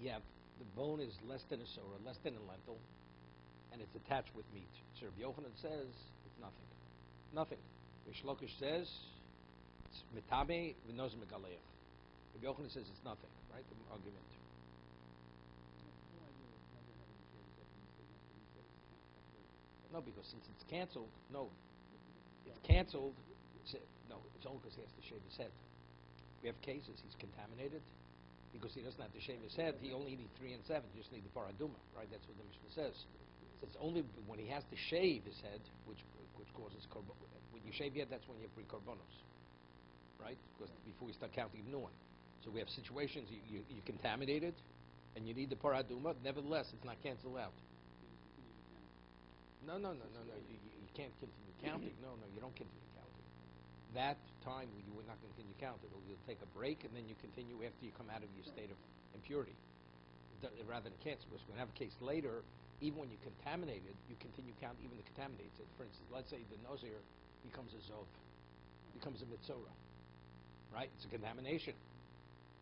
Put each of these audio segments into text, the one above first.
you have the bone is less than a sora, less than a lentil, and it's attached with meat. So Rabbi Yochanan says it's nothing. Nothing. Rish Lakish says it's mitame v'noz megaleach. Rabbi Yochanan says it's nothing, right? The argument. No, because since it's canceled, it's canceled. It's only because he has to shave his head. We have cases he's contaminated because he doesn't have to shave his head. He only needs 3 and 7. You just need the paraduma, right? That's what the Mishnah says. So it's only when he has to shave his head, which causes korban. When you shave your head, that's when you have pre-korbanos, right? Because before we start counting a new one. So we have situations you contaminated, and you need the paraduma. Nevertheless, it's not canceled out. No. You can't continue counting. No, you don't continue counting. That time you will not continue counting. You'll take a break and then you continue after you come out of your state of impurity, rather than cancel. Because we're going to have a case later. Even when you contaminate it, you continue counting even the contaminates it. For instance, let's say the Nazir becomes a zov, becomes a mitzora, right? It's a contamination,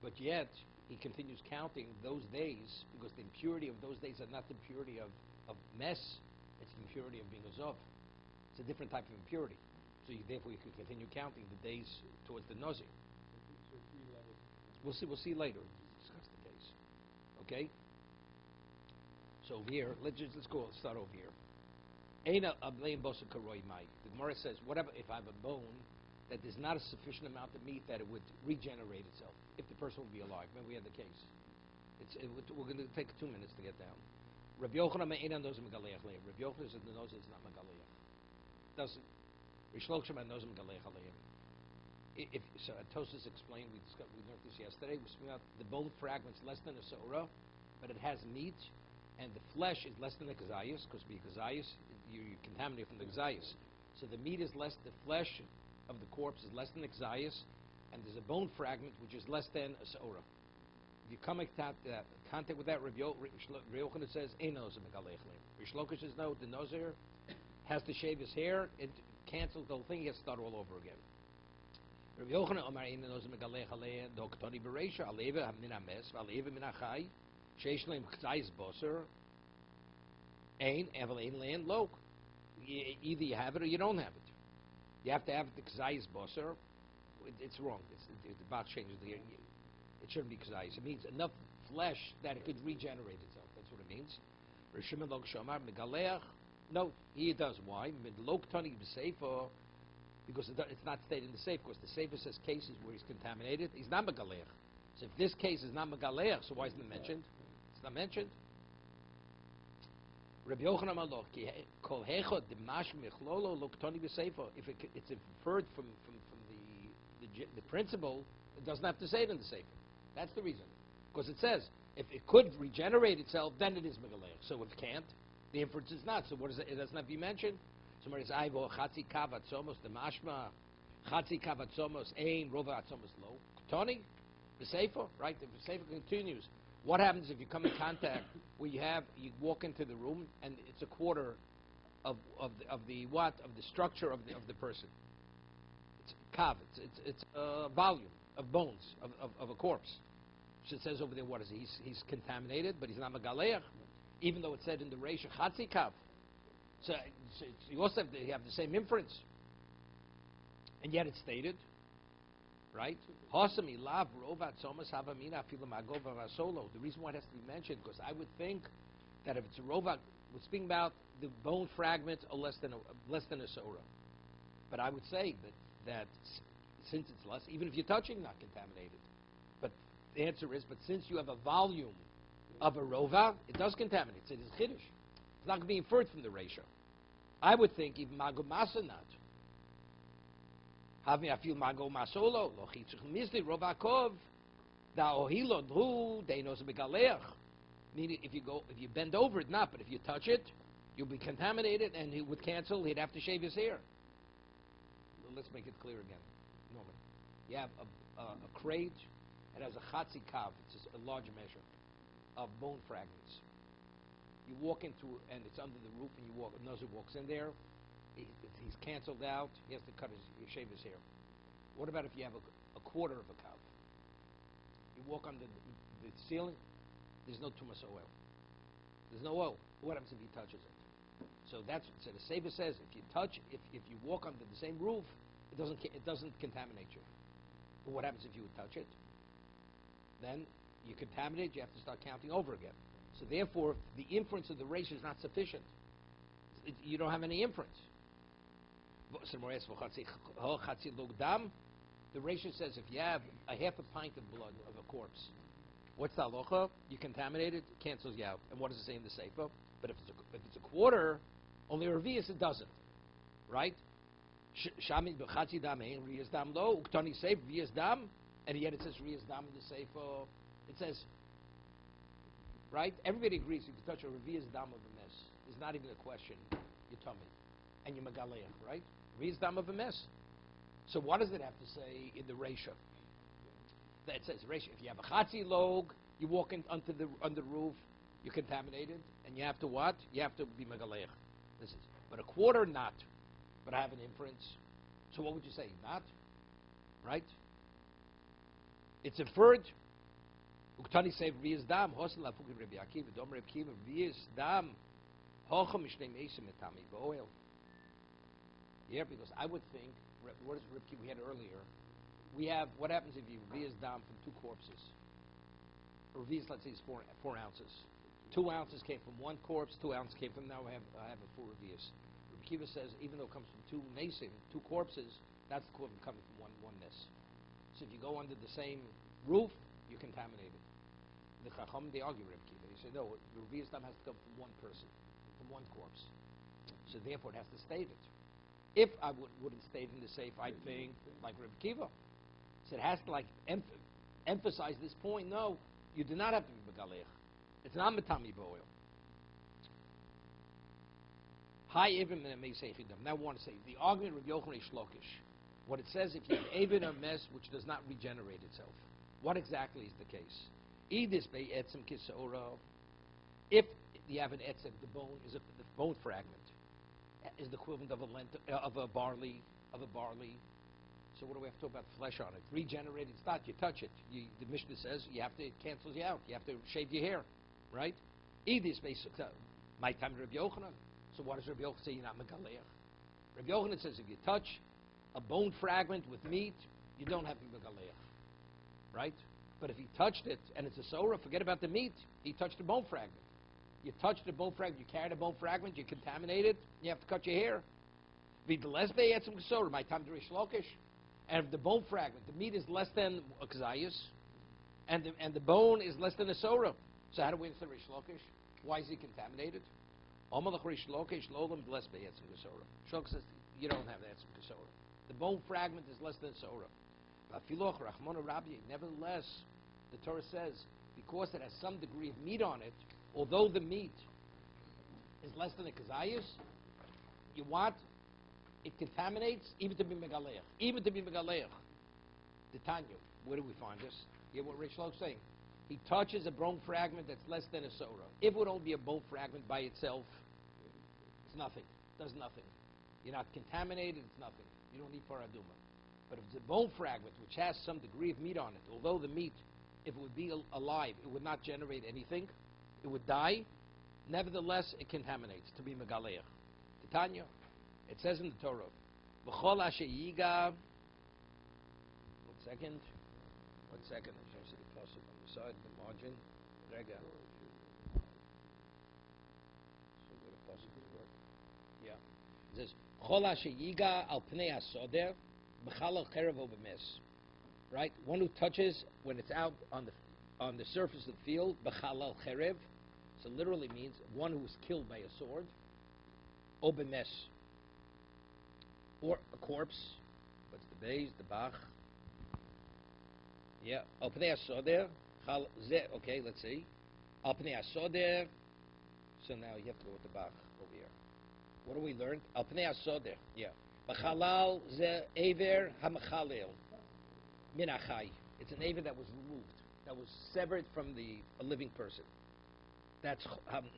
but yet he continues counting those days because the impurity of those days are not the impurity of mess. It's the impurity of being a zov. It's a different type of impurity. So therefore you can continue counting the days towards the Nazir. We'll see later. We'll discuss the days. Okay? So over here, let's start over here. The Gemara says, whatever if I have a bone that there's not a sufficient amount of meat that it would regenerate itself, if the person would be alive. Remember we had the case. We're going to take 2 minutes to get down. Rabbi Yochanan knows megaleach aleim. Rabbi Yochanan says the nose is not megaleach. Doesn't. Rish Lakish knows megaleach aleim. If so, Tosis explained. We learned this yesterday. We speak about the bone fragments less than a seorah, but it has meat, and the flesh is less than the kazayas, because be kazayas you contaminate from the kazayas. So the meat is less. The flesh of the corpse is less than the kazayas, and there's a bone fragment which is less than a seorah. If you come in contact with that, Rabbi Yochanan says, "Einos megalech leim." Rish Lakish says, "No, the Nazir has to shave his hair and cancel the whole thing. He has to start all over again." Rabbi Yochanan Omar Einos megalech leim doktoni bereisha aleva min hames aleva min hachai sheish leim k'tzayis boser ein evel ein lein lok. Either you have it or you don't have it. You have to have the k'tzayis boser. It's wrong. The Bach changes the. It shouldn't be kazayis. It means enough flesh that it could regenerate itself. That's what it means. No, he does. Why? Because it's not stated in the safe. Because the safer says cases where he's contaminated. He's not megalech. So if this case is not megalech, so why isn't it mentioned? It's not mentioned. Rabbi Yochanan Malach kol hechod dimash mechlolo loktoni b'sefer. If it's inferred from the principle, it doesn't have to say it in the sefer. That's the reason. Because it says, if it could regenerate itself, then it is megalech. So if it can't, the inference is not. So what is it? It doesn't have to be mentioned. Somebody says, Aivo chatzi kav atzomos the mashma, chatzi kav atzomos ein rova atzomos lo. Tony, the sefer, right? If the sefer continues, what happens if you come in contact where you walk into the room and it's a quarter of the structure of the person? It's kav. It's a volume of bones of a corpse. So it says over there, what is he? He's contaminated, but he's not megaleach, even though it said in the Reisha chatzi kav. So you also have the same inference, and yet it's stated, right? Hasami lav rovat somas havamina afilu magova vasolo. The reason why it has to be mentioned, because I would think that if it's a rovat, we're speaking about the bone fragments are less than a sora. But I would say that since it's less, even if you're touching, not contaminated. But the answer is, but since you have a volume of a rova, it does contaminate. It is chiddush. It's not going to be inferred from the ratio. I would think even mago masa not. Have me afil mago masolo lo chitzich misli rovakov da ohilo dru deinos begaleach. Meaning, if you bend over it, not. But if you touch it, you'll be contaminated, and he would cancel. He'd have to shave his hair. Let's make it clear again. Normally, you have a crate. It has a chatzi kav. It's a large measure of bone fragments. You walk into, and it's under the roof, and Nazir walks in there. He's canceled out. He has to shave his hair. What about if you have a quarter of a kav? You walk under the ceiling, there's no tumas oil. There's no oil. What happens if he touches it? So the Sefer says if you walk under the same roof, it doesn't contaminate you. But what happens if you would touch it? Then you contaminate. You have to start counting over again. So therefore, the inference of the ratio is not sufficient. You don't have any inference. The ratio says if you have a half a pint of blood of a corpse, what's the halacha? You contaminate it cancels you out. And what does it say in the Sefer? But if it's a quarter, only a revius it doesn't, right? Shami b'chatzi dam ein riyas dam lo uktani seif riyas dam, and yet it says riyas dam in the Sefer. It says, right? Everybody agrees if you touch a riyas dam of a mess, there's not even a question. Your tummy and your megaleach, right? Riyas dam of a mess. So what does it have to say in the ratio? That it says ratio. If you have a chatzi log, you walk in under the roof, you're contaminated, and you have to what? You have to be megaleich. But a quarter, not. But I have an inference. So what would you say? Not? Right? It's inferred. Uktani say riyas dam. Hosel afuki Rabbi Akiva. Dom Rabbi Akiva. Riyas dam. Hocha mishnei meisim etami b'oil. Yeah, because I would think, what is Rabbi Akiva we had earlier? We have, what happens if you riyas dam from two corpses? Riyas, let's say, is 4 ounces. 2 ounces came from one corpse, 2 ounces came from, now I have a full riyas. Rabbi Akiva says, even though it comes from two nasim, 2 corpses, that's the equivalent coming from one mess. So if you go under the same roof, you're contaminated. The Chacham, they argue Rabbi Akiva. They say, no, the riyas dam has to come from one person, from one corpse. So therefore it has to state it. If I wouldn't state in the safe, I'd think like Rabbi Akiva. So it has to emphasize this point. No, you do not have to be megalech. It's not metami b'oil. Hi even min meiseichidam. Now I want to say the argument of Yochanan Shlokish. What it says, if you have even a mess which does not regenerate itself, what exactly is the case? Idis bei etzem kisora. If you have an etzem, the bone fragment is the equivalent of a barley. So what do we have to talk about the flesh on it? Regenerated, it's not. You touch it. The Mishnah says it cancels you out. You have to shave your hair, right? Idis bei my time Rabbi Yochanan. So what does Rabbi Yochanan say? You're not megalech. Rabbi Yochanan says if you touch a bone fragment with meat, you don't have to be megalech, right? But if he touched it and it's a sorah, forget about the meat. He touched the bone fragment. You touched the bone fragment, you carried a bone fragment, you contaminate it, you have to cut your hair. V'delesbei etzem kesora, my time to Rish Lakish. And if the bone fragment, the meat is less than a kazayas, and the bone is less than a sorah. So how do we answer Rish Lakish? Why is he contaminated? Amalach Rish Lakish lolam delesbei etzem kesora. Shlokish says you don't have the etzem kesora. The bone fragment is less than a sorah. Nevertheless, the Torah says because it has some degree of meat on it, although the meat is less than a kazayas, you want it contaminates even to be megaleach. Even to be megaleach. The Tanya, where do we find this? You hear what Rish Lakish is saying? He touches a bone fragment that's less than a sorah. If it would only be a bone fragment by itself, it's nothing. It does nothing. You're not contaminated, it's nothing. You don't need paraduma. But if it's a bone fragment which has some degree of meat on it, although the meat, if it would be alive, it would not generate anything, it would die, nevertheless it contaminates to be megaleach. Tanya, it says in the Torah, V'chol asher yiga. One second. I should see the pasuk on the side, the margin. Rega. So where the pasuk is work. Yeah. It says, V'chol asher yiga al pnei hasoder b'chalal cherev o b'mes. Right? One who touches when it's out on the surface of the field, b'chalal cherev. So literally means one who was killed by a sword, o b'mes. Or a corpse. What's the base? The bach. Yeah. Al pnei hasoder. Okay, let's see. Al pnei hasoder. So now you have to go with the bach over here. What do we learn? Al pnei hasoder. Yeah. B'chalal ze aver hamachalel min achai. It's an aver that was removed, that was severed from a living person. That's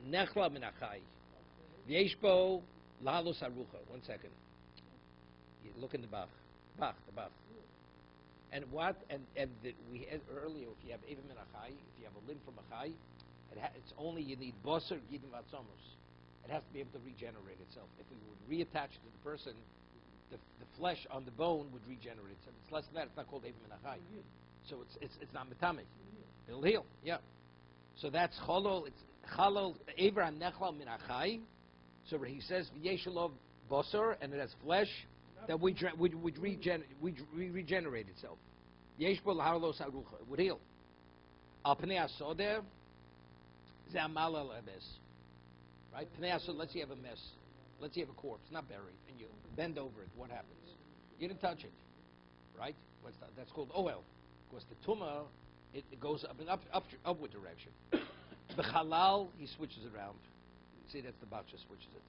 nechla min achai. V'yeshbo lalos harucha. 1 second. You look in the bach. The bach. And what? We had earlier, if you have aver min achai, if you have a limb from achai, It's only you need basar gidim atzamos. It has to be able to regenerate itself. If we would reattach to the person, the flesh on the bone would regenerate itself. It's less than that. It's not called Eiv Menachai. So it's not metame. It'll heal. Yeah. So that's cholol. It's cholol Eiver Nechal Minachai. So where he says Yeshalov basar and it has flesh that would regenerate itself. Yeshbol Harlos Harucha. It would heal. Al Pnei Asoder Zamal Al Ebes. Right? Pnei Asod, let's say you have a mess. Let's say you have a corpse, not buried, and you bend over it. What happens? You didn't touch it. Right? What's that? That's called oil. Because the tumah, it goes up in upward direction. The halal, he switches it around. See, that's the bacha switches it.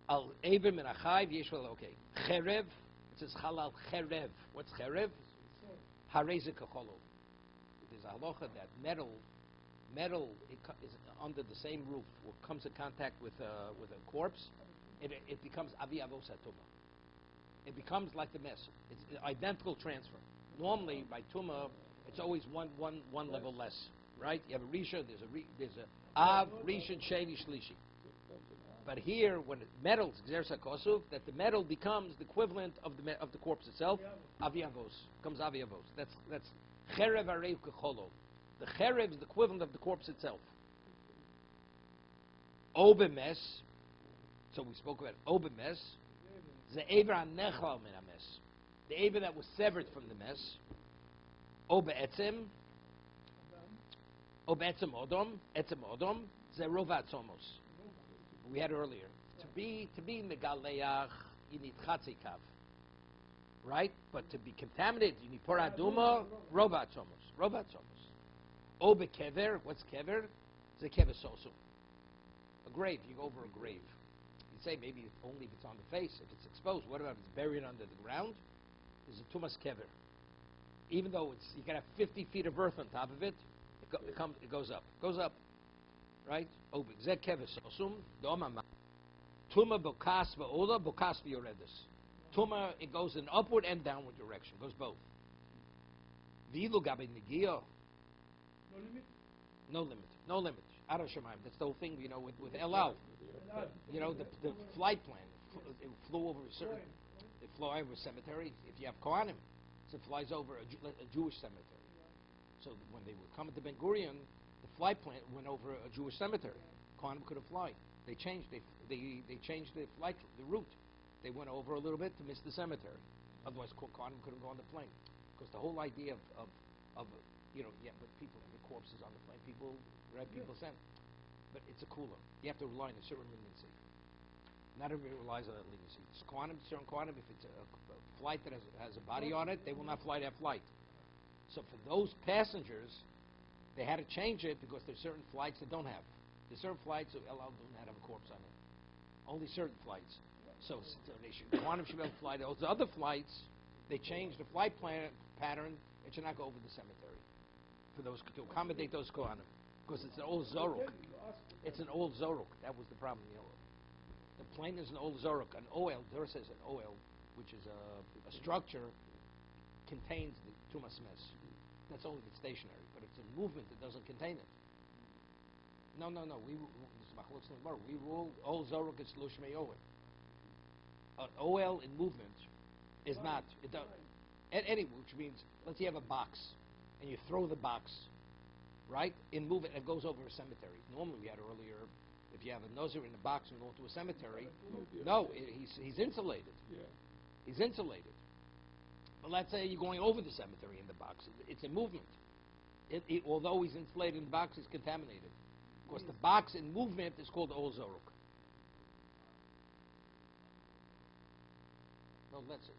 Al Eiver Min Achai Yeshbol. Okay. Cherev. It says halal cherev. What's cherev? Hareze kacholo. There's a halacha that metal is under the same roof or comes in contact with a corpse, it becomes avi avos hatuma. It becomes like the mess. It's an identical transfer. Normally by tuma, it's always one level less, right? You have a risha, there's a av, risha, sheni, shlishi. But here, when metal exersa kosuf, that the metal becomes the equivalent of the corpse itself, avi avos comes avi avos. That's cherev arei kecholo. The cherev is the equivalent of the corpse itself. Obemes, so we spoke about obemes, the Eiver Nechal Min Hames, the Eiver that was severed from the mess. Obeetzem Odom, the Rovat Somos. We had earlier. To be Megaleach, you need Chatzikav. Right? But to be contaminated, you need Poraduma, Rovat Somos. Obe kever, what's kever? It's a kever sosu. A grave, you go over a grave. You say maybe only if it's on the face, if it's exposed. What about if it's buried under the ground? There's a tumas kever. Even though you can have 50 feet of earth on top of it, it goes up. Right? Obe zeh kever sosum. Domama. Tuma bokas va'ola, bokas v'yoredus. Tuma, it goes in upward and downward direction. It goes both. V'ilu gabe negiyah. No limit. Out of Shemaim. That's the whole thing, with El Al. The flight plan. It flew over a cemetery. If you have Kohanim, so it flies over a Jewish cemetery. So when they were coming to Ben Gurion, the flight plan went over a Jewish cemetery. Kohanim couldn't fly. They changed the flight, the route. They went over a little bit to miss the cemetery. Otherwise, Kohanim couldn't go on the plane. Because the whole idea of but people, the corpses on the plane, people send. But it's a cooler. You have to rely on a certain leniency. Not everybody relies on that leniency. Certain quantum, if it's a flight that has a body on it, they will not fly that flight. So for those passengers, they had to change it because there's certain flights that don't have. There's certain flights that El Al do not have a corpse on it. Only certain flights. So they should, quantum should be able to fly those other flights. They changed the flight pattern. It should not go over the cemetery. For those to accommodate those Kohanim, because it's an old Zoruk. It's an old Zoruk. That was the problem. The plane is an old Zoruk. An oil, there says an oil, which is a structure, contains the Tumas Mes. That's only if it's stationary, but it's in movement. It doesn't contain it. No. We rule old Zoruk is Lushmei Oil. An oil in movement is not. It does. Which means, let's say you have a box. And you throw the box, right? In movement, it goes over a cemetery. Normally, we had earlier, if you have a nozer in a box and go to a cemetery, he's insulated. Yeah. He's insulated. But let's say you're going over the cemetery in the box. It's in movement. Although he's insulated in the box, he's contaminated. Because the box in movement is called Ol Zoruk. No, let's see.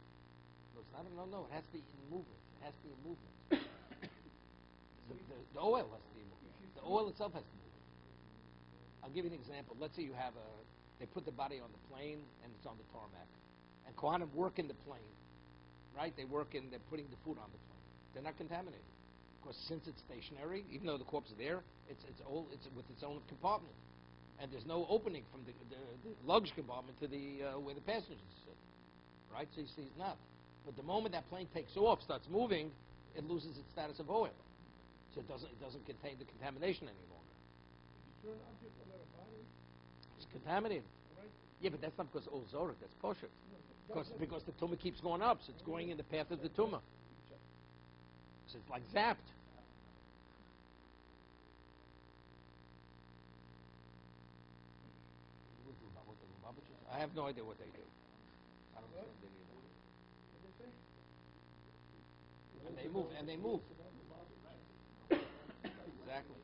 No, it has to be in movement. It has to be in movement. The oil has to be moving. The oil itself has to move. I'll give you an example. Let's say they put the body on the plane and it's on the tarmac. And Kohanim work in the plane, right? They're putting the food on the plane. They're not contaminated. Because since it's stationary, even though the corpse is there, it's with its own compartment. And there's no opening from the luggage compartment to where the passengers sit. Right? So he's not. But the moment that plane takes off, starts moving, it loses its status of oil. So it doesn't contain the contamination any longer. It's contaminated. Yeah, but that's not because all Zorah, that's Poshet. Because the tumor keeps going up, so it's going in the path of the tumor. So it's like zapped. I have no idea what they do. I don't understand it either. And they move. Exactly.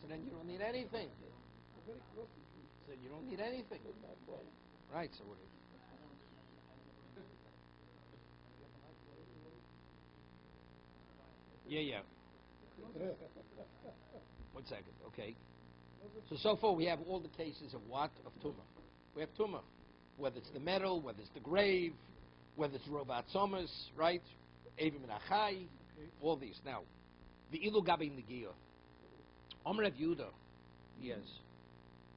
So then you don't need anything. So you don't need anything. Right, so what is it? Yeah. 1 second, okay. So far we have all the cases of what? Of tumor. We have tumor. Whether it's the metal, whether it's the grave, whether it's robot somas, right? Evim and Achai, all these. Now, the ilu gabi negiah. Rav Yudah, yes.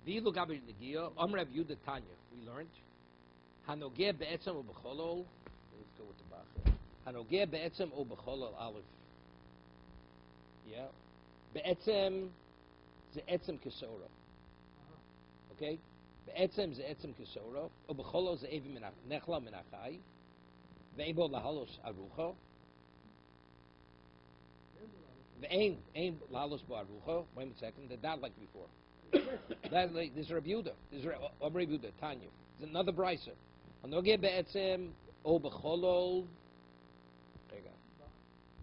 The ilu gabi negiah. Rav Yudah Tanya. We learned. Hanogeh be'etzem u b'cholol. Let's go with the Bach. Hanogeh be'etzem u b'cholol aleph. Yeah. Be'etzem ze etzem kesora. Okay? Be'etzem ze etzem kesora. U b'cholol ze evim nechla min achai. Ve'ebo lahalos arucha. Ve'ein lahalos bo arucha. Wait a second. They're not like before. This is Rabbi Yudah. This is Rabbi Yudah, Tanya. It's another brisa. Hanogeh be'etzem u b'cholol. There you go.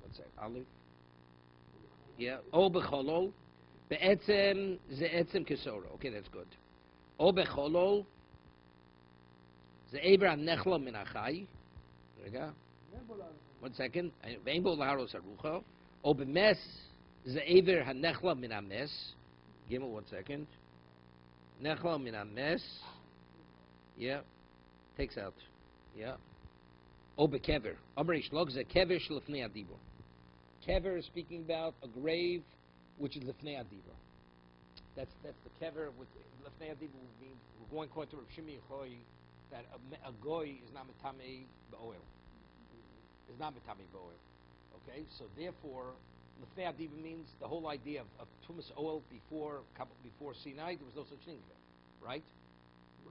1 second. Aleph. Yeah. O becholol, be'etzem ze etzem kesora. Okay, that's good. O becholol, ze eber hanechla min achai. Rega. 1 second. Ve'en bo laharos harucha. O bemes ze eber hanechla min hames. Give me 1 second. Nechla min hames. Yeah. Takes out. Yeah. O bekever. Amrei shlog ze kever shlefnei adibur. Kever is speaking about a grave, which is lefnei adibur. That's the kever. With lefnei adibur means we're going according to Rav Shimi Yochai that a goy is not metame ba'oil. Is not metame ba'oil. Okay, so therefore, lefnei adibur means the whole idea of tumas oil before Sinai. There was no such thing there, right?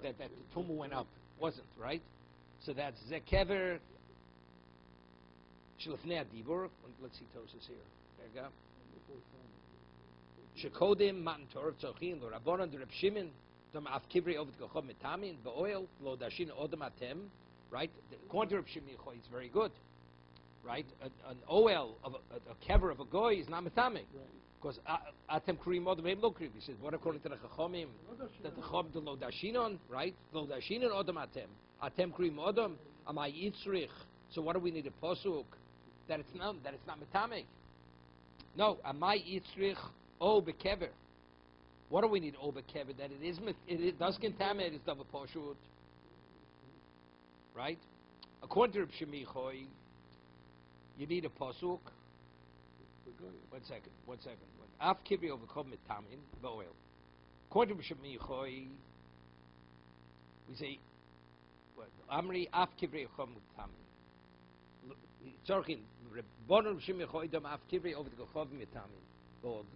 That the tumah went up, wasn't right. So that's zekever. Shlefnei adibur. Let's see Tosus here. There you go. Shekodim matan torah tzochin lo rabbanon de Reb Shimon dom af kivrei ovet gochov metamin ba'oil lo dashin odom atem. Right. According to Reb Shimon Yochai, it's very good. Right. An oil of a kever of a goy is not metamin. Because atem krim odom maybe lo krim. He says what according to the chachomim that the chom the lo dashinon, right? Lo dashinon odom atem krim odom amay yitzrich. So what do we need a pasuk? That it's not metame. No, amai yitzrich o bekever. What do we need o bekever? That it does contaminate. It's double poshut, right? According to Reb Shimi Yochai, you need a pasuk. 1 second. Af kivri overcome metamin ba'oil. According to Reb Shimi Yochai, we say what? Amri af kivri overcome metamin. Tzorchin, Rebbonon Shim Yochai dom af kivrei over the gochov metamin.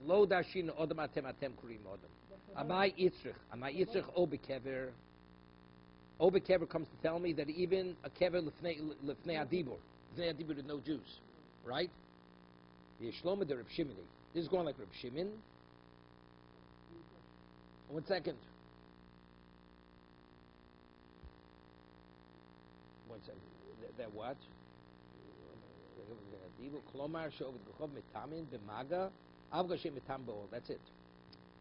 Lo dashin odom atem kurim odom. Amai yitzrich o bekever. O bekever comes to tell me that even a kever lefnei adibur. Lefnei adibur with no juice, right? Yeshloma de Reb Shimon. This is going like Reb Shimon. 1 second. 1 second. That what? That's it.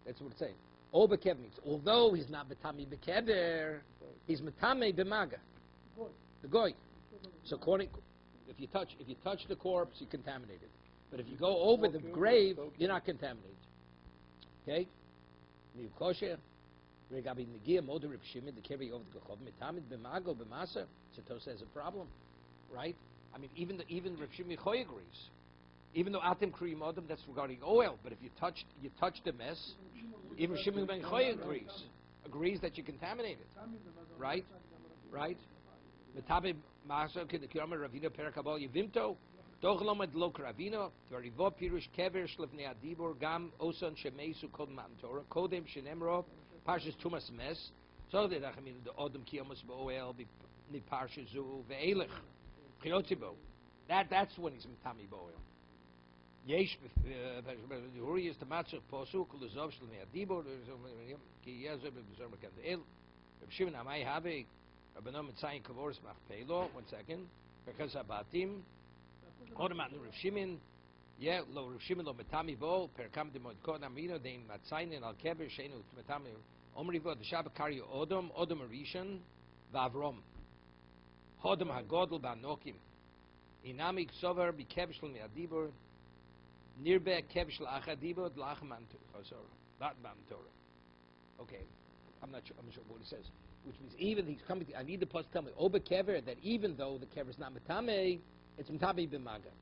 That's what it's saying. O bekev means although he's not metami bekever, he's metame b'maga. The goy. So according, if you touch the corpse, you contaminate it. But if you go over the grave, you're not contaminated. Okay? Niu kosher. Regabi negia moder Reb Shimon the kevi over the gochov metame b'maga b'masa. Satos has a problem, right? I mean, even Reb Shimon Yochai agrees. Even though atem krim odom, that's regarding oil. But if you touch the mess, even Reb Shimon Yochai agrees that you contaminate it. Right? Metabe masa k'dekiyomer Ravina perakabal yivimto. Doch lomad lo kravino, varivo pirush kever shlevnei adibur gam oson shemeisu kod matan Torah kodem shenemro parshas tumas mes. So that I mean the odom kiyamos bo'oel mi parshas zu ve'elech chiyotzibo. That's when he's mitami bo'oel. Yesh b'huri is the matzah posuk l'zov shlevnei adibur ki yezer b'zor mekan de'el. Reb Shimon amai have Rabbanon mitzayin kavoris machpeilo. 1 second. Because abatim. Odamat Rav Shimon, lo Rav Shimon lo metami bo perkam de modkon amino de matzayin al kever sheinu metami omri vo the shabakari odom arishon vavrom hodom hagodol banokim inamik sover bi kevish lo meadibur nirbe kevish la achadibur lachman chosor that man Torah. Okay, I'm not sure what he says, which means even he's coming. I need the post to tell me oba kever that even though the kever is not metame, it's mitabi b'maga,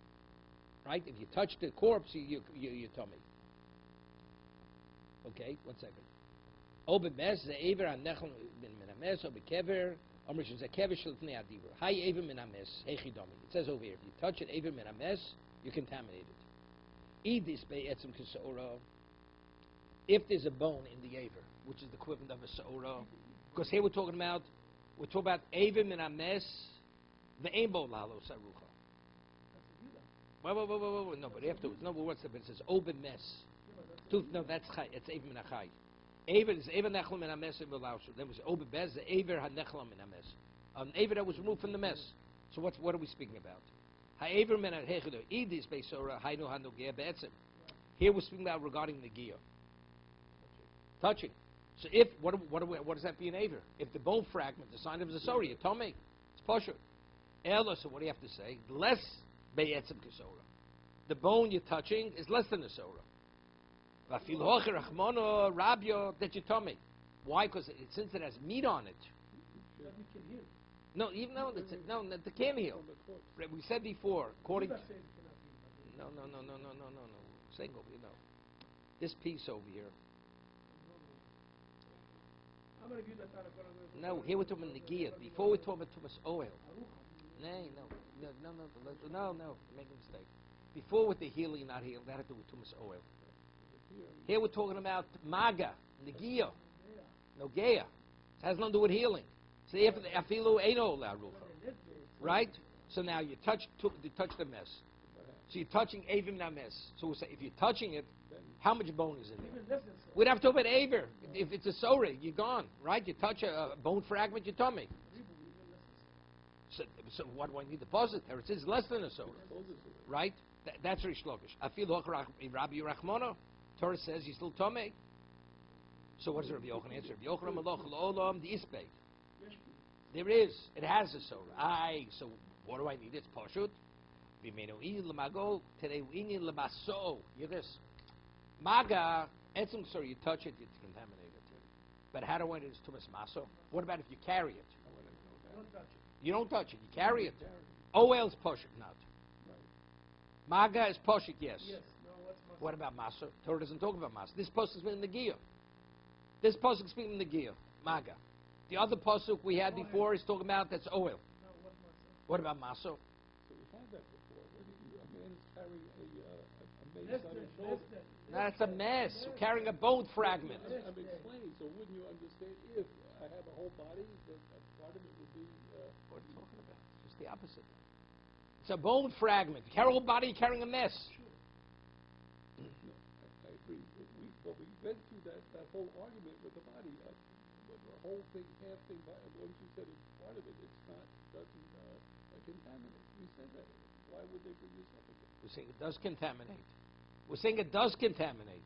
right? If you touch the corpse, you tummy. Okay, 1 second. Obe mes ze ever anechel min ames obe kever omrish ze kever shlifnei adibur. Hay ever min ames hechidomi. It says over here, if you touch it ever min ames, you contaminate it. Idis be etzim kesora. If there's a bone in the aver, which is the equivalent of a seora, because here we're talking about aver min ames the aimbo lalo sarucha. Whoa, no, but afterwards, no, but what's the, it says, oben mes. No, that's chai, it's even min achai. Aver is even nechlem min ames in Belausu. Then was oben bez, the aver had nechlem min ames. An aver that was removed from the mess. So what are we speaking about? Ha-aver min ha-hechido, idis beisora, hainu ha-nogea be'etzim. Here we're speaking about regarding the gear. Touching. So if, what does that be an aver? If the bone fragment, the sign of the sori, you told me, it's posher. Ella, so what do you have to say? Less be'etzim kesora. The bone you're touching is less than a sora. Vafil hocher rachmono rabio that you told me. Why? Because since it has meat on it. No, even though they can't heal. We said before, according to no. Saying over here, no. This piece over here. No, here we're talking about Negiah. Before we talk about Tumas oil. No, make a mistake. Before with the healing, not healing, that had to do with Tumas oil. Here we're talking about Maga, Negiah, Nogea. It has nothing to do with healing. So if the Afilu Eino Larucha. Right? So now you touch the mess. So you're touching Avim Names. So we'll say, if you're touching it, how much bone is in there? We'd have to talk about Aver. If it's a Sora, you're gone. Right? You touch a bone fragment, your tummy. So what do I need to posit there? It says less than a Sora. Right? That's Rish Lakish. Afilu Rabbi Rachmona. Torah says he's still tummy. So what does Rabbi Yochanan answer? Rabbi Yochanan Malach L'Olam the Isbeit. There is. It has a Sora. So what do I need? It's Pashut. Today we need Lamaso. Hear this. Maga, etzim, sorry, you touch it, it's contaminated. But how do I know it's Tumas Maso? What about if you carry it? You don't touch it, you carry it. Oil is Pashut, not. Maga is Pashut, yes. What about Maso? Torah doesn't talk about Maso. This pasuk is speaking the Giyah. This pasuk is speaking the Giyah. Maga. The other pasuk we had before is talking about that's oil. What about Maso? That's a mess. You're carrying a bone fragment. I'm explaining. So wouldn't you understand if I have a whole body, that part of it would be... What are you talking about? It's just the opposite. It's a bone fragment. You carry a whole body, you're carrying a mess. No, I agree. But we went through that whole argument with the body. The whole thing, half thing, once you said it's part of it, doesn't contaminate. We said that. Why would they bring this up again? We're saying it does contaminate. We're saying it does contaminate.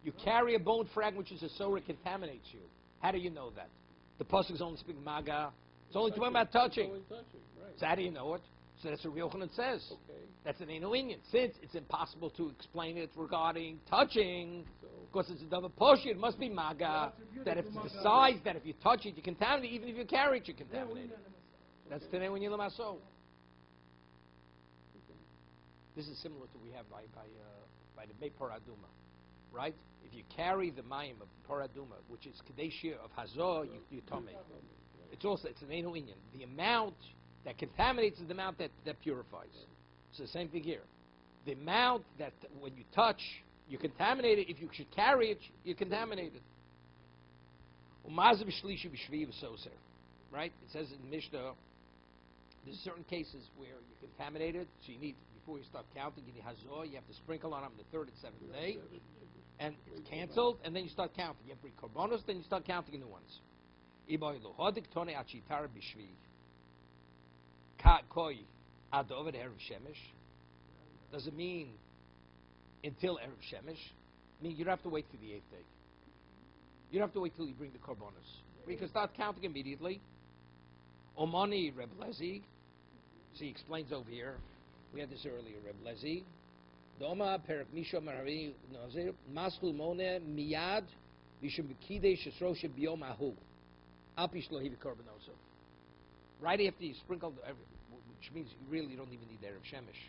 You carry a bone fragment which is a sora, it contaminates you. How do you know that? The pasuk is only speaking maga. It's only talking about touching. It's only touching, right. So how do you know it? So that's what Yochanan says. Okay. That's an Inyan. Since it's impossible to explain it regarding touching, because it's a double push, it must be maga. That if the size that if you touch it, you contaminate. Even if you carry it, you contaminate it. That's today when you lamaso. This is similar to we have by the Mei Paraduma, right? If you carry the mayim of Paraduma, which is Kadeshia of Hazor, you tummy. It's an Eno Inyan. The amount that contaminates is the amount that purifies. So the same thing here. The amount that when you touch, you contaminate it. If you should carry it, you contaminate it. Right? It says in Mishnah, there's certain cases where you contaminate it, so you need, before you start counting, you need hazor, you have to sprinkle on them the third and seventh day, and it's canceled, and then you start counting. You have to bring korbanos, then you start counting new ones. Does it mean until Erev Shemesh? I mean, you don't have to wait till the 8th day. You don't have to wait till you bring the korbanos. We can start counting immediately. Omani Reb Lezi. So he explains over here. We had this earlier, Reb Lezi. Doma Perak Misha Maravi Nazir. Maskul Mone Miyad. Vishum Bekide Shesrosha Biom Ahu. Alpish Lohivi Korbanoso. Right after you sprinkle, which means you really don't even need the Erev Shemesh.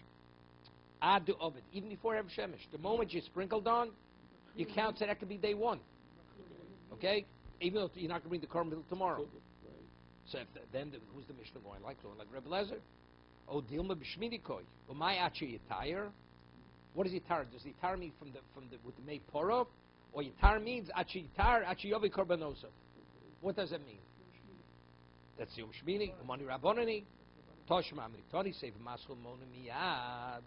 Adu Ovid. Even before Erev Shemesh. The moment you sprinkled on, you count, so that could be day one. Okay? Even though you're not going to bring the korban until tomorrow. So who's the Mishnah going like? Going like Reb Lezer? Oh, Dilma B'Shminikoi. Well, my Achi Yitar. What is Yitar? Does Yitar mean from the with the Mei Poro? Or Yitar means Achi Yitar, Achi Yovi Korbanoso? What does that mean? That's Yom Shmini, Umani Rabbonani, Toshma Amritoni, Sefer Maschul Mona Miyad.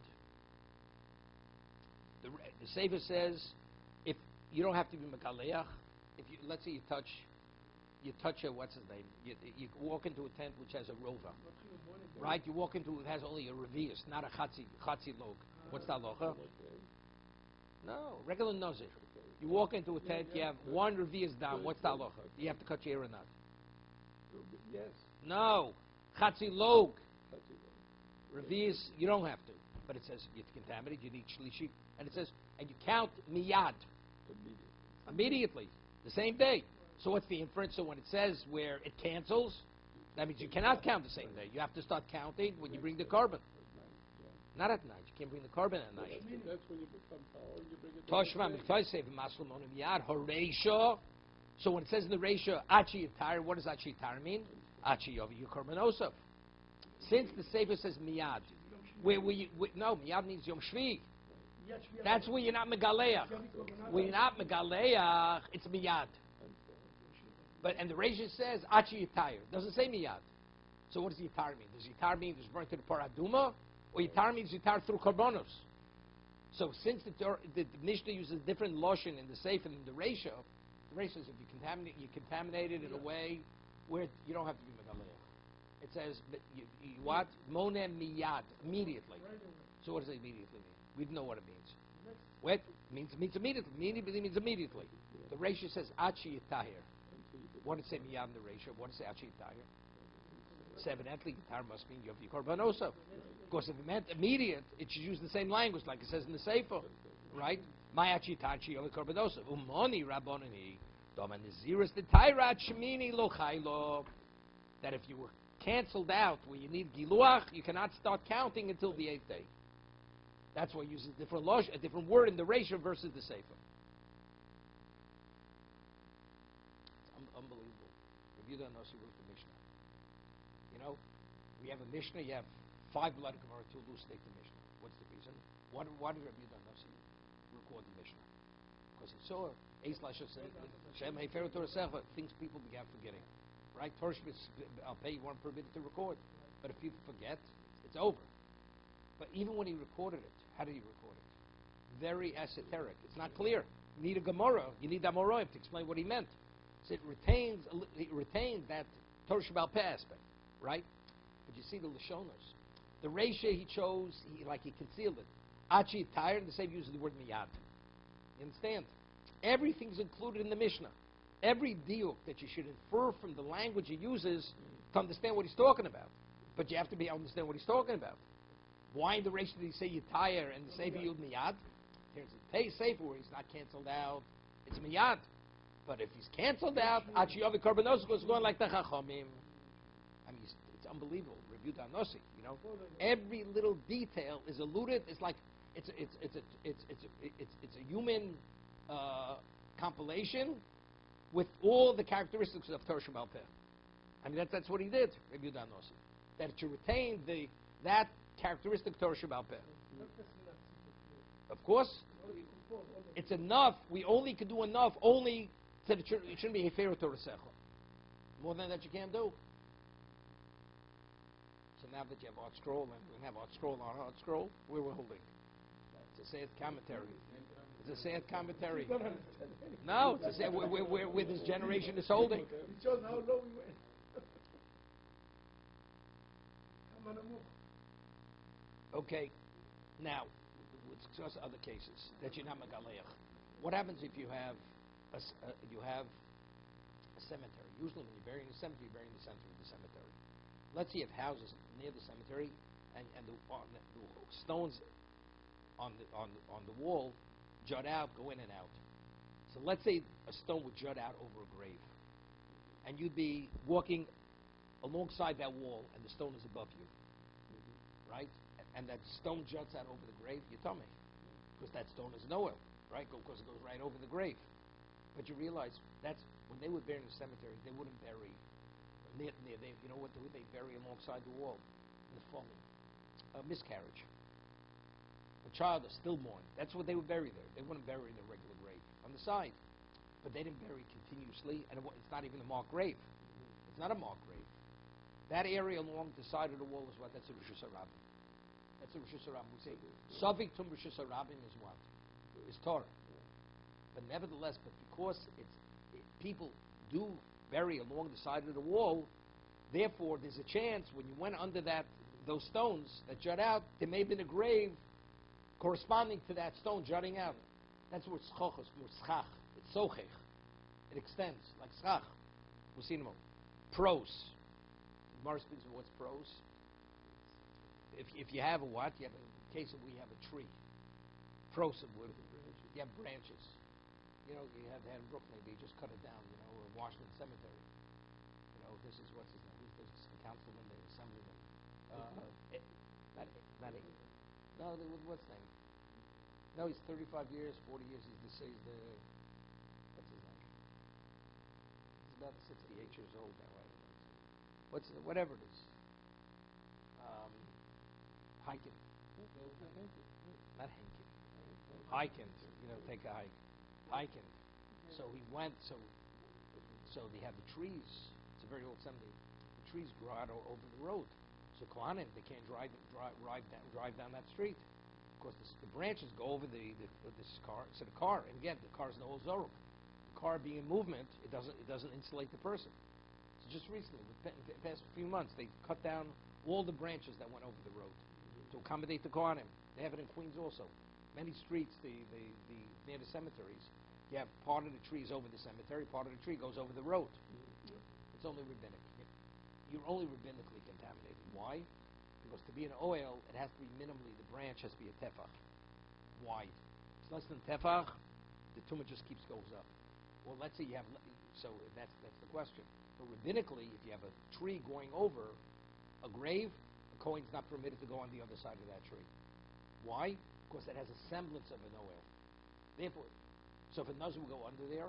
The Sefer says, if you don't have to be Megaleach, if you, let's say you touch a, what's his name? You walk into a tent which has a rova, right? You walk into it has only a revius, not a chatzi log. What's that locha? No, regular nazir. You walk into a tent, you have one revius down. What's that locha? Do you have to cut your hair or not? Yes. No, chatzi log. Revius, you don't have to. But it says you contaminate, you need shlishi, and it says, and you count miyad. Immediately. The same day. So what's the inference? So when it says where it cancels, that means you cannot count the same day. You have to start counting when you bring the korban. Not at night. You can't bring the korban at night. That's when you become power. You bring it Toshma So when it says in the ratio, Achi Yitar, what does Achi Yitar mean? Achi Yovi Korbanosov. Since the Sefer says Miyad, no, Miyad means Yom Shvi. That's where you're not Megaleach. When you're not Megaleach, it's Miyad. And the Reisha says Achi Yitar. Doesn't say Miyad. So what does Yitar mean? Does Yitar mean it's burnt to the Paraduma? Or Yitar means Yitar through Korbanos? So since the Mishnah uses different lotion in the Sefer and in the Reisha says if you contaminate it in a way where you don't have to be Megaleach. It says, what? Monem miyad, immediately. So what does it immediately mean? We don't know what it means. What? Means immediately. Immediately means immediately. The ratio says achi yitahir. What does it say miyad in the ratio? What does it say achi yitahir? Evidently, yitar must mean yovi korbanoso. Because if it meant immediate, it should use the same language like it says in the Sefer. Right? My achi yitahir yovi korbanoso. Umoni rabbonani. Doman naziris the tairat shemini lo chaylo. That if you were canceled out where you need giluach, you cannot start counting until the 8th day. That's why it uses a different word in the ratio versus the Sefer. It's unbelievable. If you don't know, she wrote the Mishnah. You know, we have a Mishnah, you have 5 blood Gemara to elucidate the Mishnah. What's the reason? Why did Rabbi Yehuda Nossi record the Mishnah? Because he saw things people began forgetting. Right? I'll pay you one per minute to record. But if people forget, it's over. But even when he recorded it, how did he record it? Very esoteric. It's not clear. You need a Gemara. You need Amoroim to explain what he meant. So it retains that Torah Shabbat Peh aspect. Right? But you see the Lashonos. The ratio he chose, he concealed it. Achi tired, the same uses the word miyad. You understand? Everything's included in the Mishnah. Every diuk that you should infer from the language he uses to understand what he's talking about. But you have to understand what he's talking about. Why in the ratio did he say Yitayr and the Sefer Yud Miyad? There's a Sefer where he's not canceled out. It's Miyad. But if he's canceled out, Achi Yovi Korbanos is going like the Chachomim. I mean, it's unbelievable. Review Danossi, you know. Every little detail is alluded. It's like it's a human compilation with all the characteristics of Torah Shabbat Peh. I mean, that's what he did, Rabbi Yehuda Nossi. That to retain that characteristic Torah Shabbat Peh. Of course, it's enough. We only can do enough. Only that it shouldn't be Hefer Torah Sechel. More than that, you can't do. So now that you have Art Scroll, and we're going to have Art Scroll on Art Scroll, where we're holding. It's a Sayed commentary. It's a Sayed commentary. No, it's a Sayed where this generation is holding. It shows how low we went. Okay, now let's discuss other cases that you're not megaleach. What happens if you have a cemetery? Usually, when you're burying a cemetery, you're burying the center of the cemetery. Let's say you have houses near the cemetery, and the stones on the wall jut out, go in and out. So let's say a stone would jut out over a grave, and you'd be walking alongside that wall, and the stone is above you, right? And that stone juts out over the grave, you tell me, because that stone is nowhere, right? Because it goes right over the grave. But you realize that's when they would bury in the cemetery, they wouldn't bury near. You know what they bury alongside the wall? The falling, a miscarriage, a child, a stillborn. That's what they would bury there. They wouldn't bury in a regular grave on the side, but they didn't bury continuously, and it's not even a marked grave. It's not a marked grave. That area along the side of the wall is what? That's a Rosh Hashanah. That's a Rosh Hashanah. We say Safik Tum Rosh Hashanah is what? Is Torah. But nevertheless, because people do bury along the side of the wall, therefore there's a chance when you went under those stones that jut out, there may have been a grave corresponding to that stone jutting out. That's where tzchoch is, more schach. It's sochech. It extends like schach. We'll see in a moment. Pros. Mara speaks of what's pros. If you have a what? You have a case of we have a tree. Pros of wood. You have branches. You know, you have that in Brooklyn. They just cut it down. You know, or Washington Cemetery. You know, this is what's his name? Who's the councilman, the assemblyman? No, what's his name? No, he's 35 years, 40 years. He's the what's his name? He's about 68 years old now. Whatever it is. Hiking. Not hinking. Hiking. You know, take a hike. Hiking. So he went. So they have the trees. It's a very old cemetery. The trees grow out over the road. So Kohanim, they can't drive down that street. Of course, the branches go over this car. So the car, and again, the car's no Zoruk. The car being in movement, it doesn't insulate the person. So just recently, in the past few months, they cut down all the branches that went over the road to accommodate the Kohanim. They have it in Queens also. Many streets, near the cemeteries, you have part of the trees over the cemetery, part of the tree goes over the road. It's only rabbinic. You're only rabbinically contaminated. Why? Because to be an oil, it has to be minimally, the branch has to be a tefach wide. It's less than tefach, the tumah just goes up. Well, let's say you have, so that's the question. So rabbinically, if you have a tree going over a grave, a Kohen's not permitted to go on the other side of that tree. Why? Because it has a semblance of an oil. Therefore, so if a Nazir will go under there,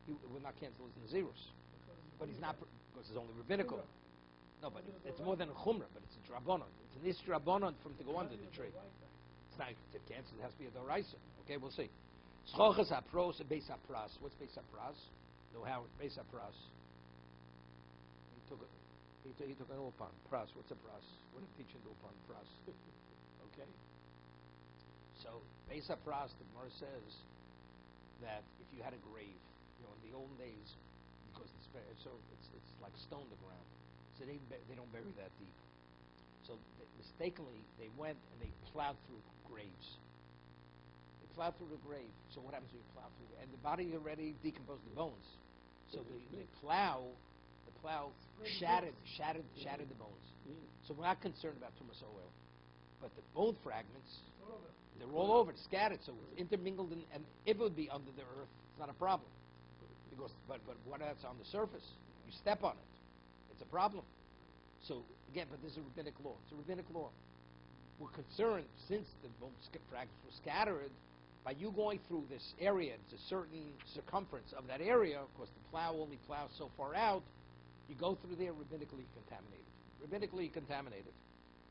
he will not cancel his Nazirus. But he's not, because it's only rabbinical. No, but it's more than a chumrah, but it's a drabonon. It's an ish drabonon for him to go under the tree. It's not to cancel, it has to be a doraisa. Okay, we'll see. Schochas hapros and beis hapras. What's beis hapras? No, how beis hapras. He took an ulpan. Pras. What's a pras? What did he teach in ulpan? Pras. Okay. So beis hapras, the Gemara says that if you had a grave, you know, in the olden days, because it's like stone to ground, so they don't bury that deep. So mistakenly they went and they plowed through graves. They plowed through the grave. So what happens when you plow through? And the body already decomposed the bones. So the plow shattered the bones. So we're not concerned about too much oil, but the bone fragments, they're all over, scattered. So it's intermingled, and if it would be under the earth, it's not a problem. Because, but what that's on the surface, you step on it, it's a problem. So again, but this is a rabbinic law. It's a rabbinic law. We're concerned, since the bone fragments were scattered, by you going through this area, it's a certain circumference of that area. Of course, the plow only plows so far out. You go through there, rabbinically contaminated. Rabbinically contaminated.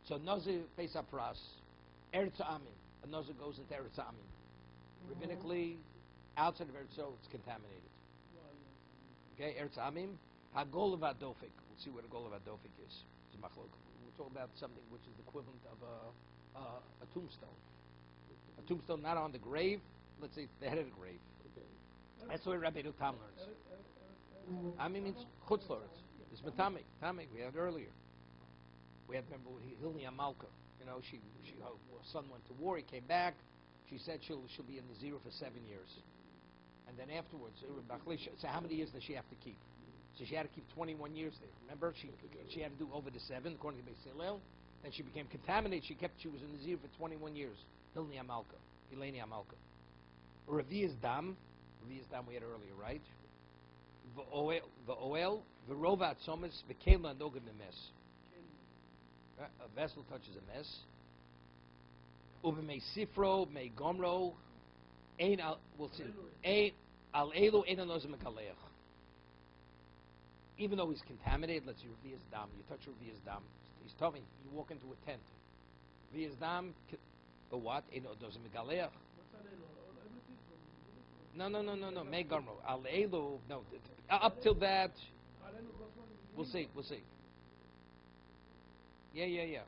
So Nazir face pras, Eretz Amin. A Nazir goes into Eretz Amin. Rabbinically, outside of Eretz, so it's contaminated. Okay, Eretz Amim, Hagol of Adofik. We'll see what a goal of Adofik is. We'll talk about something which is the equivalent of a tombstone. A tombstone not on the grave, let's say the head of the grave. That's what Rabbi Tam learns. Amim means chutzlorets. It's Matamik. Tamik, we had earlier. We had, remember, Hilni Amalka. You know, her son went to war, he came back. She said she'll be in the zero for 7 years. And then afterwards, so how many years does she have to keep? So she had to keep 21 years there. Remember, she had to do over the 7, according to Beis Hillel. Then she became contaminated. She was in the zero for 21 years. Hilni Amalka, Hileni Amalka. Revi'ez dam we had earlier, right? The oil, the rova atzomis, the kela nogad memes. A vessel touches a mess. Uve me sifro, me gomro, we'll see. Al elu ein anoz mekaleach. Even though he's contaminated, let's see, revi'ez dam. You touch revi'ez dam. He's telling me, you walk into a tent. Revi'ez dam, the what? Ein anoz mekaleach. No. Me gomro. Al elu, no. Up till that, we'll see. Yeah.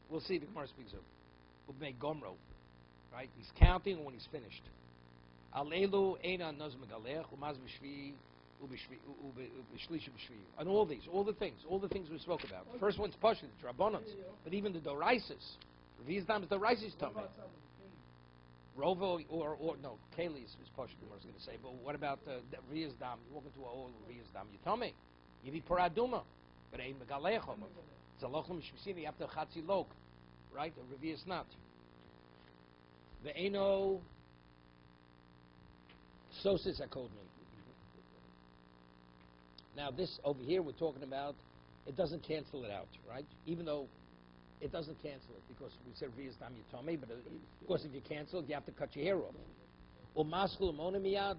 We'll see. The Gemara speaks of. We'll make gomro, right? He's counting when he's finished. Alelu eina noz megalech umaz b'shvi ub'shlish b'shvi. And all the things we spoke about. The first one's pashut, it's rabbanans, but even the doraises. These times the doraises tummy. Rovo or no, Kaylee is pashut. I was going to say, but what about Revi'ez dam? You walk into a old Revi'ez dam, you tummy. You need paraduma, but ein megalech omov. Zalochem shvisini, you have to chatzi lok. Right? A Revi'ez not. The Eino Sosis Akodmi. Now this over here we're talking about, it doesn't cancel it out, right? Even though it doesn't cancel it, because we said Revi'ez dam yitome, but of course if you cancel it, you have to cut your hair off. Or maskul monimiyad,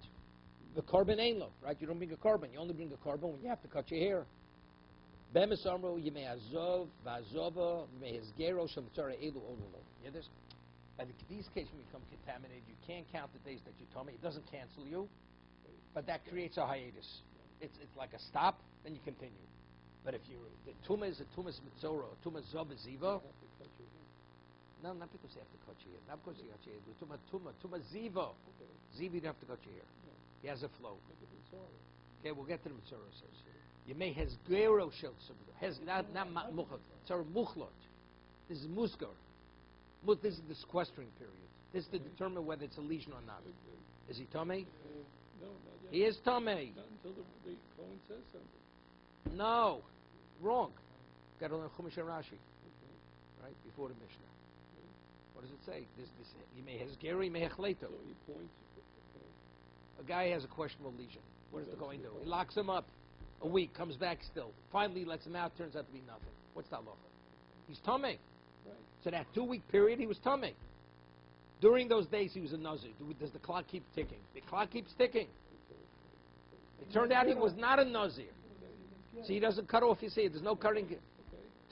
the carbon ain't lo, right? You don't bring a carbon, you only bring a carbon when you have to cut your hair. Bemis amro yimei azov va'azova yimei hezgero shemitzara elu ololo. Yeah, this. By these cases, when you become contaminated, you can't count the days that you told me. It doesn't cancel you, but that creates a hiatus. It's like a stop, then you continue. But if the tumah is a tumah mitzora, a tumah zov ziva. No, not because you have to cut your hair. Not because you cut your hair. Tumah ziva. Ziva, you don't have to cut your hair. He has a flow. Okay, we'll get to the mitzora. Says. You may hezgero shel tzibur. Not muchlot. Sorry, muchlot. This is muskar. This is the sequestering period. This is to determine whether it's a lesion or not. Is he tamei? No, not yet. He is tamei. Not until the Kohen says something. No, wrong. Got to learn Chumash and Rashi, right before the Mishnah. What does it say? This you may hezgero, you may hechleto. So he points. A guy has a questionable lesion. What does the Kohen do? He locks him up. A week, comes back still. Finally lets him out, turns out to be nothing. What's that law? He's tamei. Right. So that 2-week period, he was tamei. During those days, he was a nazir. Does the clock keep ticking? The clock keeps ticking. It turned out he was not a nazir. So he doesn't cut off his hair. There's no cutting.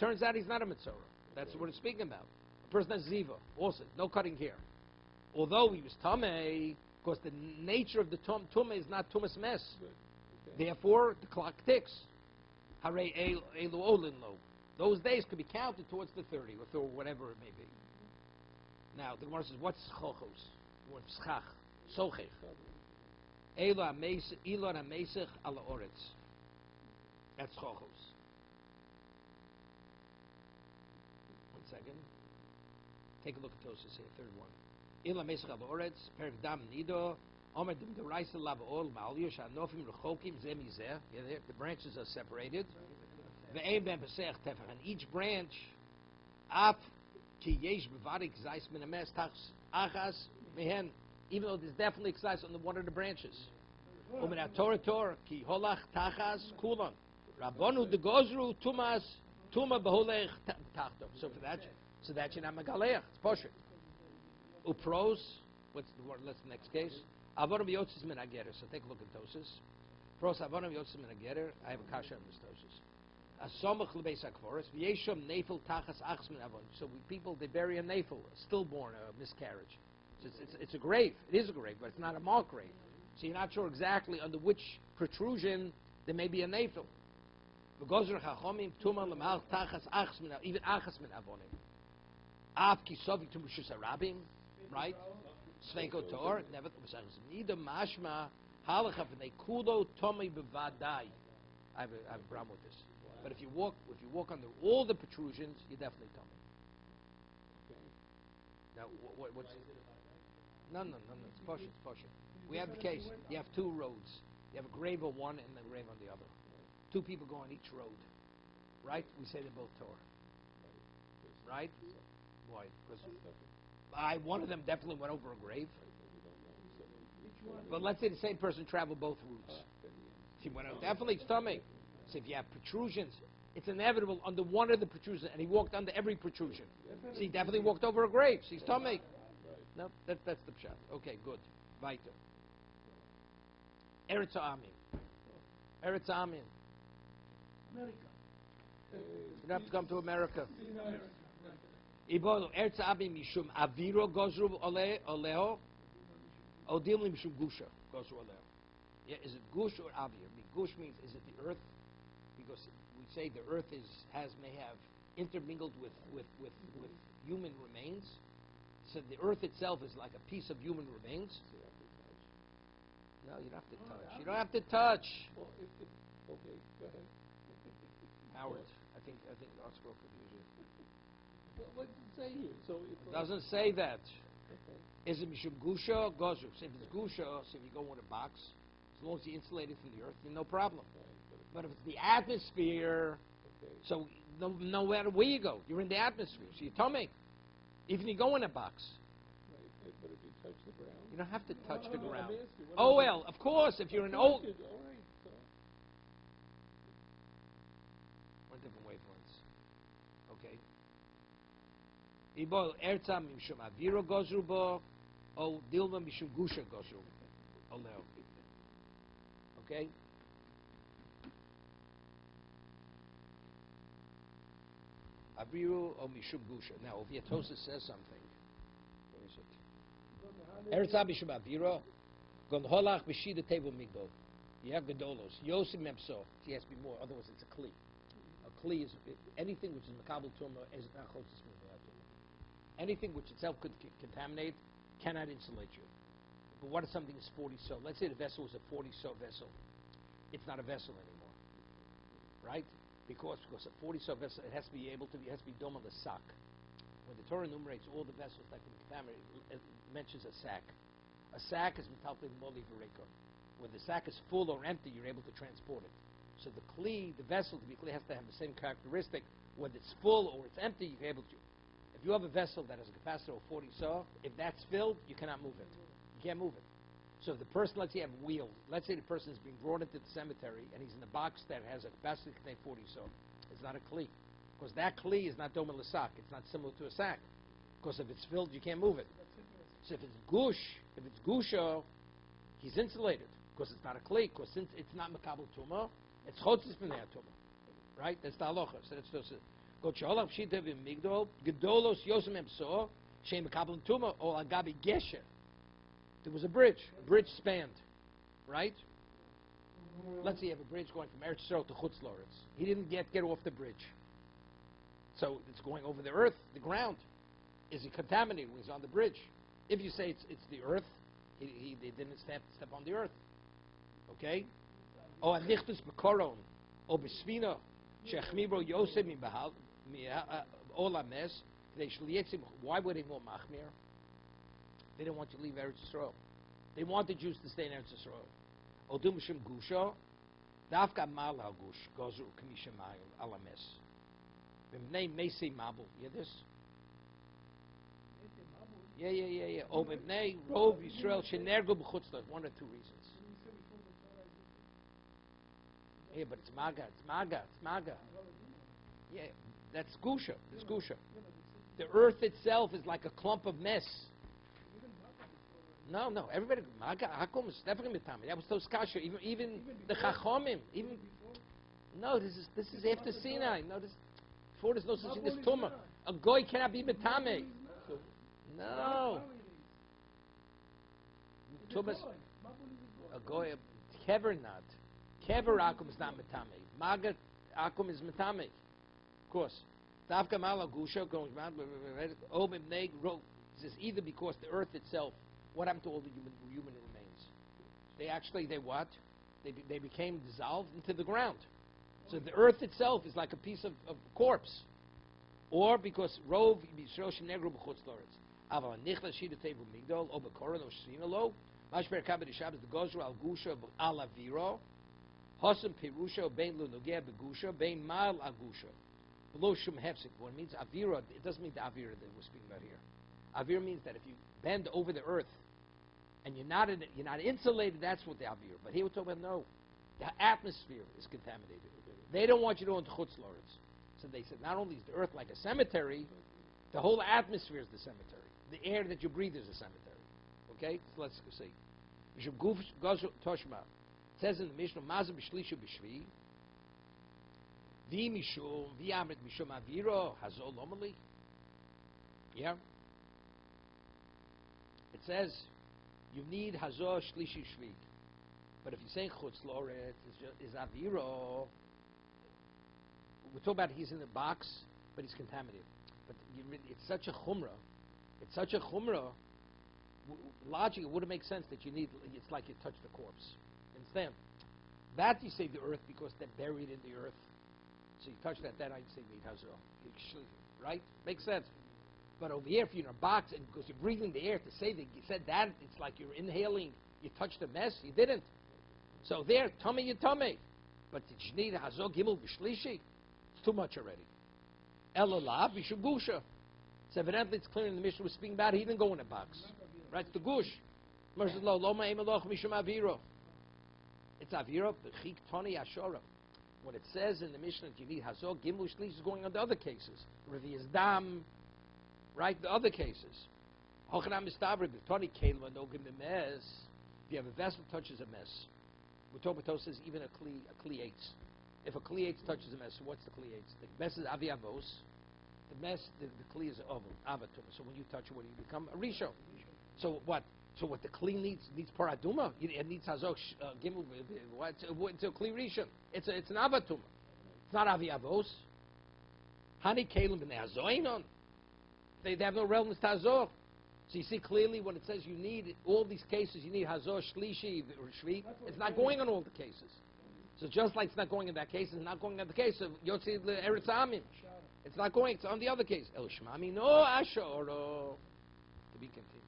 Turns out he's not a mitzvah. That's what it's speaking about. A person has ziva, also, no cutting hair. Although he was tamei, because the nature of the tumah is not tumas mes. Therefore, the clock ticks. Hare elu olin lo. Those days could be counted towards the 30 or whatever it may be. Now, the Gemara says, what's chochos? What's schach? Sochech. Elon ha-mesech ala oretz. That's chochos. One second. Take a look at Tosas here, third one. Elon ha-mesech ala oretz, perik dam nido, omer dim deraisa lava ol ma'aliyah, shanofim rechokim zeh mizeh. The branches are separated. And each branch, even though there's definitely exercise on one of the branches. So for that you're not megalech. It's posher. Upros, what's the word? Let's the next case. Avonim yotzis min agerer. So take a look at Tosas. Pros avonim yotzis min agerer. I have a kasha on this Tosas. Asomach lebeis hakvoros v'yeshom nefel tachas achs min avon. So people, they bury a nefel, a stillborn, a miscarriage. So it's a grave. It is a grave, but it's not a marked grave. So you're not sure exactly under which protrusion there may be a nefel. V'gozer chachomim tuman lemach tachas achs min, even achas min avonim. Av kisovik to Mishus Arabim, right? Sveiko Tor, never neither mashma halacha v'nei kulo tomei bevadai. I have a problem with this. But if you walk under all the protrusions, you're definitely tomei. Now, what's no, it's partial. We have the case. You have two roads. You have a grave on one and a grave on the other. Two people go on each road, right? We say they're both Torah, right? Why? Because one of them definitely went over a grave. But let's say the same person traveled both routes. He went out. Definitely, it's tummy. So if you have protrusions, it's inevitable under one of the protrusions, and he walked under every protrusion. So he definitely walked over a grave. So he's tummy. No, that's the pshat. Okay, good. Weiter. Eretz Amin. Eretz Amin. America. You have to come to America. Ibolo Eretz Amin mishum aviro gozru oleho, odimli mishum gusha gozru oleho. Yeah, is it gush or avir? Gush means is it the earth? Because we say the earth may have intermingled with human remains. So the earth itself is like a piece of human remains. No, you don't have to touch. You don't have to touch. Well, okay, go ahead. Howard, I think Oxford confused you. Well, what does it say here? So It doesn't say that. Okay. Is it mishum gusha gozu? So if it's gusha, so if you go in a box, as long as you insulate it from the earth, then no problem. Right, But if it's the atmosphere, okay. so no matter where you go, you're in the atmosphere. So you tell me, even you go in a box, Right, but if you touch the ground. you don't have to touch the No, ground. I'm asking, what Oh if well, of course, if you're an old, all right, so. one different wavelengths. Okay. Ibol erza mishum aviro gozru bo, o dilma mishum gusha gozru. Oleo. Okay. Aviru o mishum gusha. Now, if Yatosa says something, where is it? Erza mishum aviro, gon holach b'shida tevu migdol. Yeah, gedolos. Yosim memso. He has to be more. Otherwise, it's a kli. A kli is anything which is makabel tumah is not chotzes min. Anything which itself could contaminate cannot insulate you. But what if something is 40 so? Let's say the vessel is a 40 so vessel. It's not a vessel anymore, right? Because a 40 so vessel, it has to be dome on the sack. When the Torah enumerates all the vessels that can be contaminated, it mentions a sack. A sack is metalpid moli v'reikon. When the sack is full or empty, you're able to transport it. So the kli, the vessel to be kli, has to have the same characteristic. Whether it's full or it's empty, you're able to. If you have a vessel that has a capacity of 40 saw, if that's filled, you cannot move it. You can't move it. So if the person, let's say, have wheels. Let's say the person is being brought into the cemetery and he's in a box that has a capacity to contain 40 saw. It's not a kli. Because that kli is not doma l'sak. It's not similar to a sack. Because if it's filled, you can't move it. So if it's gusha, he's insulated. Because it's not a kli. Because since it's not makabel tumah, it's chotzis b'nei tumah. Right? That's the halacha. So that's the go cholach pshita v'migdol gedolos yosem emso shem makabel tumah or agabi gesher. There was a bridge. A bridge spanned. Right? Let's say you have a bridge going from Eretz Yisrael to Chutz La'aretz. He didn't get off the bridge. So it's going over the earth, the ground. Is he contaminated when he's on the bridge? If you say it's the earth, they didn't step on the earth. Okay? O anichtus b'koron, o b'svina, shechmibro yosef mibahal, olames, why were they more machmir? They didn't want you to leave Eretz Yisrael. They wanted Jews to stay in Eretz Yisrael. Odum Mishum Gusha, Dafka Malal Gush, Gozu Kamishamayim Alames. B'mnei Mesi Mabul. You hear this? Yeah. O b'mnei Rov Yisrael Shenergu B'chutzlah. One or two reasons. Yeah, but it's Maga. Yeah, that's Gusha. It's Gusha. The earth itself is like a clump of mess. No, everybody, Hakum is definitely mitami. That was Toskasha. Even the Chachomim, No, this is after Sinai. No, before there's no such thing as tumah. A goy cannot be metame. So, No. Tumas. A goy, kever not. Kever akum is not metame. Magat akum is metame. Of course. Tavka malagusha going around. Obim neg wrote. Says either because the earth itself. What happened to all the human remains? They what? They became dissolved into the ground. So the earth itself is like a piece of corpse. Or because rov yisrosh negru b'chutz loretz. Aval nichla shida tevu migdol o b'koron o shinalo. Mashper kabed shabbos the gozru al gusha al aviro. Hosam pirusha bein lu nogeh begusha bein mal agusha. Below shum hefsek. What it means avira, it doesn't mean the avira that we're speaking about here. Avira means that if you bend over the earth and you're not insulated, that's what the avira. But here we're talking about no. The atmosphere is contaminated. They don't want you to go into chutz loretz. So they said not only is the earth like a cemetery, the whole atmosphere is the cemetery. The air that you breathe is a cemetery. Okay? So let's see. Toshma. It says in the Mishnah, Mazah b'shlishu b'shvi, Vi mishum, vi amrit mishum aviro, hazol lomali. Yeah? It says, you need hazor shlishi shvi. But if you're saying chutz loretz is aviro, we're talking about he's in the box, but he's contaminated. But it's such a chumrah. It's such a chumrah. Logically, it wouldn't make sense that you need. It's like you touch the corpse. Understand? That you say the earth because they're buried in the earth. So you touch that. That I say need hazor. Right? Makes sense. But over here, if you're in a box and because you're breathing the air, to say that you said that, it's like you're inhaling. You touched the mess. You didn't. So there, tummy your tummy. But did you need hazor gimel b'shlishi? It's too much already. Elalav b'shugusha. So evidently it's clear in the Mishnah we're speaking about he didn't go in a box. Right? It's the gush. It's avira b'chik toni ashora. When it says in the Mishnah that you need hazor gimel shlish is going on the other cases. Revi is dam. Right? The other cases. Hochanam mistabri b'toni kelma no gim mes. If you have a vessel touches a mess. We talk about says even a kli eitz. If a kli eitz touches a mess, so what's the kli eitz? The mess is aviavos. The mess, the kli is avatum. So when you touch it, what do you become? A risho. So what? So what the kli needs paraduma. It needs hazok gimel. It's a kli rishon. It's an avatum. It's not aviavos. Hani kelim and hazoinon. They have no relevance to hazor. So you see clearly when it says you need all these cases, you need hazor shlishi or shvi. It's not going on all the cases. So just like it's not going in that case, it's not going in the case of Yotzi Eretz Amim. It's not going. It's on the other case. El Shmami no Ashoro. To be continued.